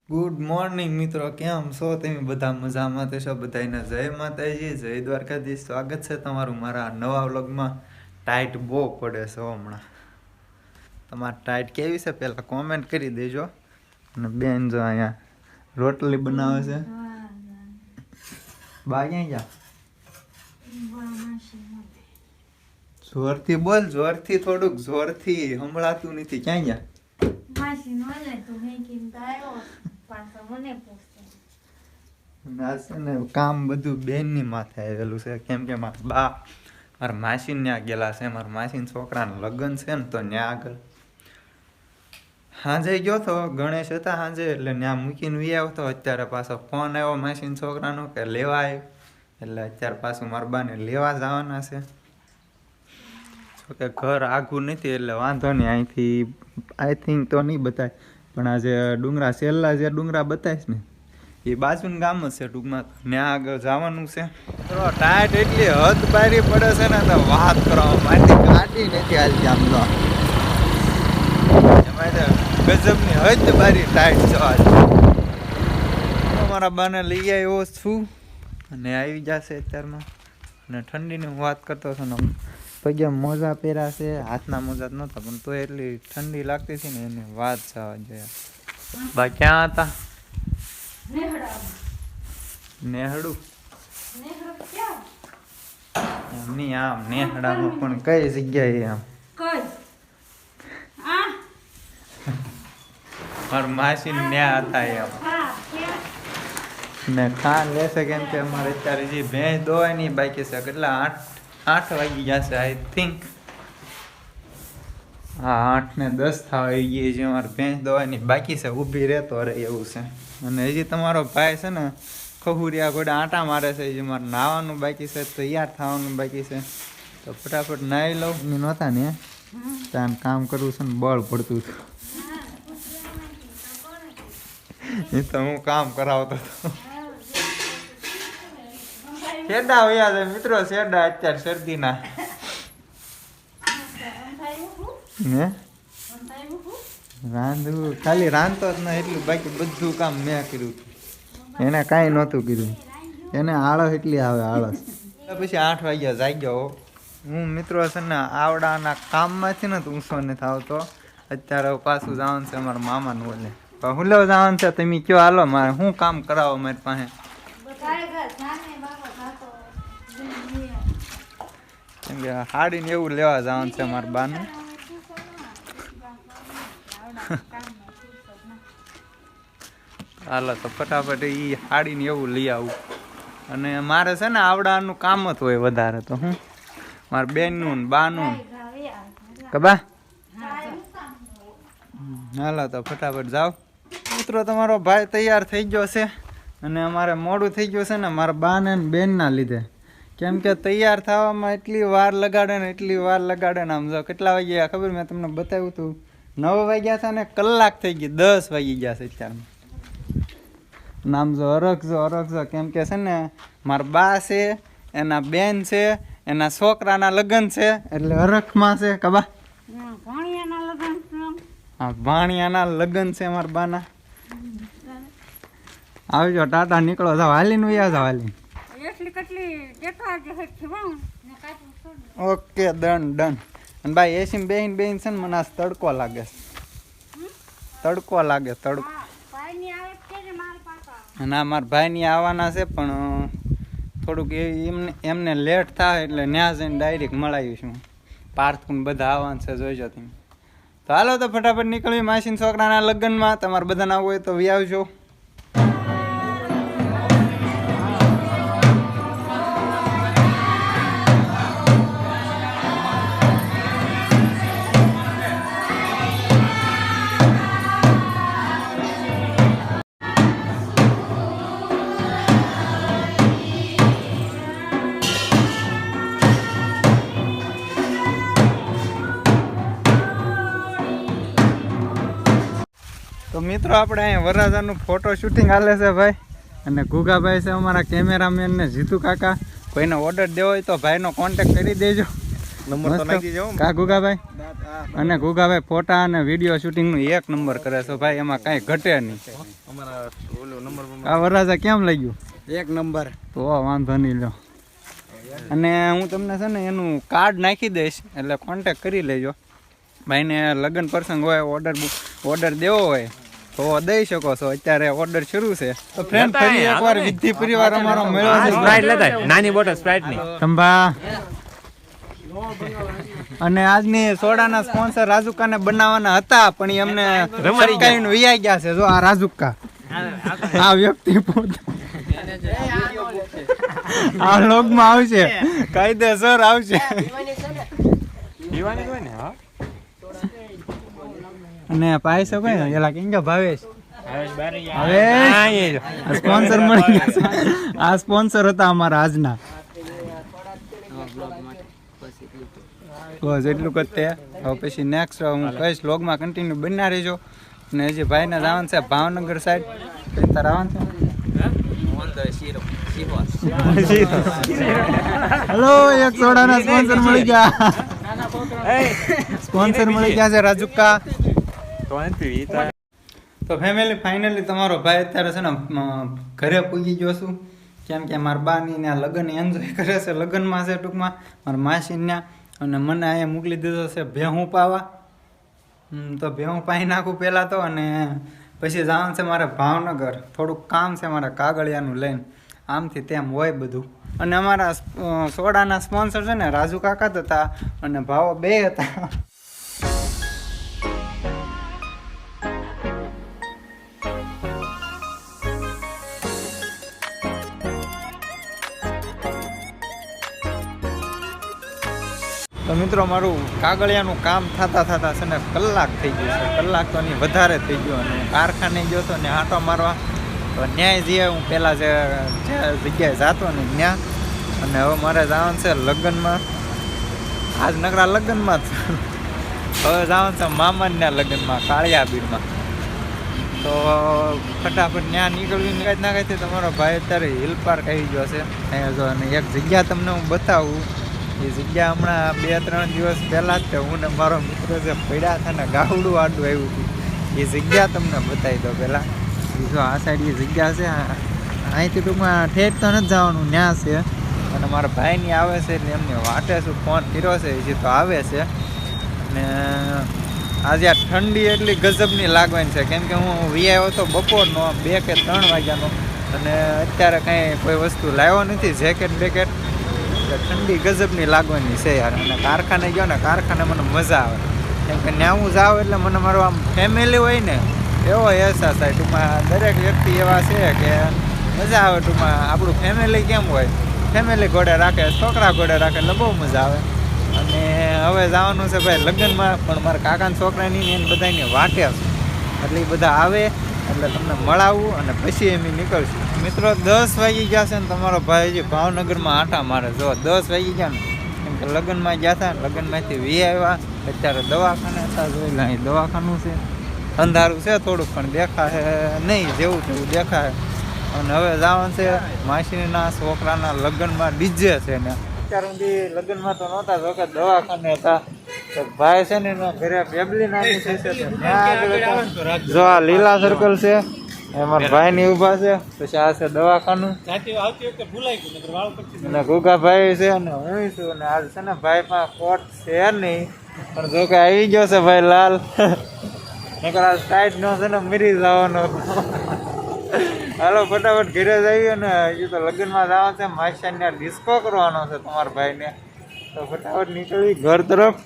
Good morning મિત્રો, કેમ છો તમે? બધા મજામાં તો છો? બધાને જય માતાજી, જય દ્વારકાધીશ. સ્વાગત છે તમારું મારા નવા વ્લોગમાં. ટાઈટ બહુ પડે છે હમણાં. તમારે ટાઈટ કેવી છે પહેલાં કોમેન્ટ કરી દેજો. અને બેન જો અહીંયા રોટલી બનાવે છે. બા ક્યાં ગયા? જોરથી બોલ, જોરથી, થોડુંક જોરથી સંભળાતું નથી. ક્યાં ગયા? કામ બધું બેનની માથે આવેલું છે. કેમ કે મારા બા મારા માસી ત્યાં ગયેલા છે. મારા માસીના છોકરાના લગ્ન છે ને, તો ત્યાં આગળ સાંજે ગયો તો ગણેશ હતા સાંજે, એટલે ત્યાં મૂકીને વી આવ્યો તો. અત્યારે પાછો ફોન આવ્યો માસીના છોકરાનો કે લેવા આવ્યો, એટલે અત્યારે પાછું મારા બાને લેવા જવાના છે. કે ઘર આઘું નથી એટલે વાંધો નહીં, અહીંથી આઈ થિંક તો નહીં બતાય, પણ આ જે ડુંગરા છેલ્લા જે ડુંગરા બતાવીશ ને એ બાજુનું ગામ જ છે ટૂંકમાં. ત્યાં આગળ જવાનું છે. તો ટાઈટ એટલી હદ બારી પડે છે ને, તો વાત કરવામાં મારી કાઢી નથી હાલતી. આમ તો ગજબની હદ બારી ટાઈટ જવા. મારા બાને લઈ આવ્યો છું અને આવી જશે અત્યારમાં. અને ઠંડીની હું વાત કરતો હતો ને, પગે મોજા પહેર્યા છે, હાથના મોજા જ નહોતા, પણ તો એટલી ઠંડી લાગતી હતી ને એની વાત જવા જોઈએ. બા ક્યાં હતા? નેહડું નહીં, આમ નેહડામાં પણ કઈ જગ્યાએ? આમ મારા માસી ન્યા હતા એમ. ને ખાન લેશે કેમ કે અમારે અત્યારે જે ભેંસ દોવાની બાકી છે. કેટલા 8 વાગી જશે આઈ થિંક. હા, 8 ને 10 થવા આવી ગઈ છે. અમારે ભેંસ દોવાની બાકી છે, ઊભી રહેતો રહે એવું છે. અને હજી તમારો ભાઈ છે ને ખહુરિયા ઘોડા આટા મારે છે. હજી મારે નાવાનું બાકી છે, તૈયાર થવાનું બાકી છે. તો ફટાફટ નાહી લઉં. નહોતા ને ત્યાં કામ કરવું છે ને, બળ પડતું હતું એ તો હું કામ કરાવતો હતો. શેડા વયા છે મિત્રો, શેડા અત્યારે શરદીના. હે રાંધવું ખાલી રાંધતો જ ના એટલું, બાકી બધું કામ મેં કર્યું હતું. એને કાંઈ નહોતું કીધું. એને આળસ એટલી આવે, આળસ. પછી 8 વાગ્યા જાગ્યો હું મિત્રો છે ને. આવડાના કામમાંથી ને ઊંચો નથી આવતો. અત્યારે પાછું જવાનું છે અમારા મામાનું ઓલે. હું લેવા જવાનું છે, તમે કયો હાલો, મારે શું કામ કરાવો મારી પાસે? કેમ કે હાડીને એવું લેવા જવાનું છે મારા બાનું. હાલો તો ફટાફટ એ હાડીને એવું લઈ આવું. અને મારે છે ને આવડાનું કામ જ હોય વધારે. તો હું મારા બેનનું ને બાનું કબા. હાલો તો ફટાફટ જાઓ મિત્રો. તમારો ભાઈ તૈયાર થઈ ગયો છે અને અમારે મોડું થઈ ગયું છે ને મારા બાને ને બેનના લીધે. કેમ કે તૈયાર થવામાં એટલી વાર લગાડે ને, એટલી વાર લગાડે ને. આમ જો કેટલા વાગ્યા ખબર, મેં તમને બતાવ્યું હતું 9 વાગ્યા હતા ને, કલાક થઈ ગઈ, 10 વાગી ગયા છે અત્યારમાં. નામ જો અરખજો. કેમ કે છે ને મારા બા છે, એના બેન છે, એના છોકરાના લગ્ન છે, એટલે અરખમાં છે કબા. હા, ભાણિયાના લગ્ન છે મારા બાના. આવજો, ટાટા નીકળો, જાવ હાલીને વયા જાવ હાલીને. Okay, done. અને ભાઈ એસી બેહીન છે ને, મને આ તડકો લાગે. તડકો લાગે. અને આ મારા ભાઈની આવવાના છે, પણ થોડુંક એમને લેટ થાય એટલે ત્યાં જઈને ડાયરેક્ટ મળાવીશું. પાર્થું બધા આવવાનું છે, જોઈજો તમે. તો હાલો તો ફટાફટ નીકળવી માસીના છોકરાના લગ્નમાં. તમારે બધાને આવવું હોય તો વી આવજો. તો મિત્રો આપણે અહીંયા વરરાજાનું ફોટો શૂટિંગ હાલે છે ભાઈ. અને ગુગાભાઈ છે અમારા કેમેરામેન ને જીતુ કાકા. કોઈને ઓર્ડર દેવો હોય તો ભાઈનો કોન્ટેક કરી દેજો. નંબર તો નાખી દેજો કા ગુગાભાઈ અને ગુગાભાઈ ફોટા અને વિડીયો શૂટિંગ નું 1 નંબર કરે છે ભાઈ, એમાં કઈ ઘટે નહીં. અમારા ઓલો નંબર આ વરરાજા કેમ લઈ ગયું? 1 નંબર. તો વાંધો નહીં લો. અને હું તમને છે ને એનું કાર્ડ નાખી દઈશ, એટલે કોન્ટેક કરી લેજો. ભાઈને લગ્ન પ્રસંગ હોય, ઓર્ડર દેવો હોય તો દઈ શકો છો. અત્યારે ઓર્ડર શરૂ છે. તો ફ્રેન્ડ ફરી એકવાર વિધિ પરિવાર અમારો મળ્યો છે. સ્પ્રાઇટ લેતા નાની બોટલ સ્પ્રાઇટ ની સંભા. અને આજની સોડાના સ્પોન્સર રાજુકાને બનાવવાના હતા, પણ એ અમને સરકારીને વિયાઈ ગયા છે. જો આ રાજુકા, આ વ્યક્તિ પોતે આ લોગમાં આવશે, કાયદેસર આવશે. પીવાની હોય ને. હા અને પાયસો કઈ ને એલા કેમ કે ભાવેશ સ્પોન્સર મળી ગયા. આ સ્પોન્સર હતા અમારા આજના. બસ એટલું કરતે. હવે પછી નેક્સ્ટ હું કહીશ વ્લોગમાં કન્ટિન્યુ બન્યા રહેજો. અને હજી ભાઈને જવાનું છે ભાવનગર સાઈડ. તાર આવવાનું છે? હેલો, એક સોડાના સ્પોન્સર મળી ગયા. સ્પોન્સર મળી ગયા છે રાજુકા. તો ફેમિલી ફાઇનલી તમારો ભાઈ અત્યારે છે ને ઘરે પૂગી ગયો છું. કેમ કે મારા બાની ને લગ્ન એન્જોય કરે છે, લગ્નમાં છે ટૂંકમાં મારા માસીને. અને મને અહીંયા મોકલી દીધો છે ભેહું પાવા. તો ભેહું પાઈ નાખું પહેલાં તો, અને પછી જવાનું છે મારે ભાવનગર. થોડુંક કામ છે મારે કાગળિયાનું લઈને, આમથી તેમ હોય બધું. અને અમારા સોડાના સ્પોન્સર છે ને રાજુ કાકા જ હતા અને ભાવો 2 હતા. તો મિત્રો મારું કાગળિયાનું કામ થતા છે ને કલાક થઈ ગયું છે. કલાક તો નહીં વધારે થઈ ગયો. અને કારખાને ગયો હતો ને આંટો મારવા. તો ન્યાય જઈએ હું પહેલાં જે જગ્યાએ જતો ને ત્યાં. અને હવે મારે જવાનું છે લગ્નમાં. આજ નકરા લગ્નમાં જ હવે જવાનું છે મામાના લગ્નમાં કાળિયાબીડમાં. તો ફટાફટ ત્યાં નીકળવી ના કઈ તમારો ભાઈ અત્યારે હિલ પાર્ક આવી ગયો છે અહીંયા જો. અને એક જગ્યા તમને હું બતાવું. એ જગ્યા હમણાં 2-3 દિવસ પહેલાં જ હું ને મારો મિત્ર જે પડ્યા હતા ને ગાવડું આડું આવ્યું હતું, એ જગ્યા તમને બતાવી દો પહેલાં. જો આ સાઈડ એ જગ્યા છે. અહીંથી ટૂંકમાં ઠેઠ તો નથી જવાનું, ત્યાં છે. અને મારા ભાઈની આવે છે એટલે એમને વાટે શું ફોન કર્યો છે, હજી તો આવે છે. અને આજે આ ઠંડી એટલી ગજબની લાગવાની છે. કેમ કે હું આવ્યો હતો બપોરનો 2 કે 3 વાગ્યાનો. અને અત્યારે કાંઈ કોઈ વસ્તુ લાવ્યો નથી, જેકેટ બેકેટ. ઠંડી ગજબની લાગવાની છે યાર. અને કારખાને ગયો ને, કારખાને મને મજા આવે. કેમ કે ત્યાં હું જાઉં એટલે મને મારું આમ ફેમિલી હોય ને એવો અહેસાસ થાય. ટૂંકમાં દરેક વ્યક્તિ એવા છે કે મજા આવે. ટૂંકમાં આપણું ફેમિલી કેમ હોય, ફેમિલી ઘોડે રાખે, છોકરા ઘોડે રાખે, એટલે બહુ મજા આવે. અને હવે જવાનું છે ભાઈ લગ્નમાં. પણ મારા કાકાના છોકરાની એને બધાની વાટે છે, એટલે એ બધા આવે એટલે તમને મળાવું અને પછી એમ નીકળશું. મિત્રો 10 વાગી ગયા છે ને તમારો ભાઈ હજી ભાવનગરમાં આંટા મારે. જો 10 વાગી ગયા ને, કેમ કે લગ્નમાં ગયા હતા, લગ્નમાંથી વી આવ્યા. અત્યારે દવાખાને હતા. જોઈ લે અહીં દવાખાનું છે. અંધારું છે થોડુંક, પણ દેખાય નહીં, જેવું તેવું દેખાય. અને હવે જવાનું છે માસીના છોકરાના લગ્નમાં. ડીજે છે ને અત્યાર સુધી લગ્નમાં તો નહોતા, જો કે દવાખાને હતા. ભાઈ છે ને એના ઘરે ફેમિલી નાની છે. જો આ લીલા સર્કલ છે, એમાં ભાઈ ની ઉભા છે. પછી આ છે દવાખાનું. અને ગુગાભાઈ છે અને હું છું. અને આજ છે ને ભાઈ પાસે કોટ છે નહીં, પણ જો કે આવી ગયો છે ભાઈ લાલ. ટાઈટ નો છે ને મરી જવાનો. હાલો ફટાફટ ઘરે જઈએ. અને હજી તો લગ્નમાં જવાનું છે, માસ્યાને ડિસ્કો કરવાનો છે તમારા ભાઈને. તો ફટાફટ નીકળવી ઘર તરફ.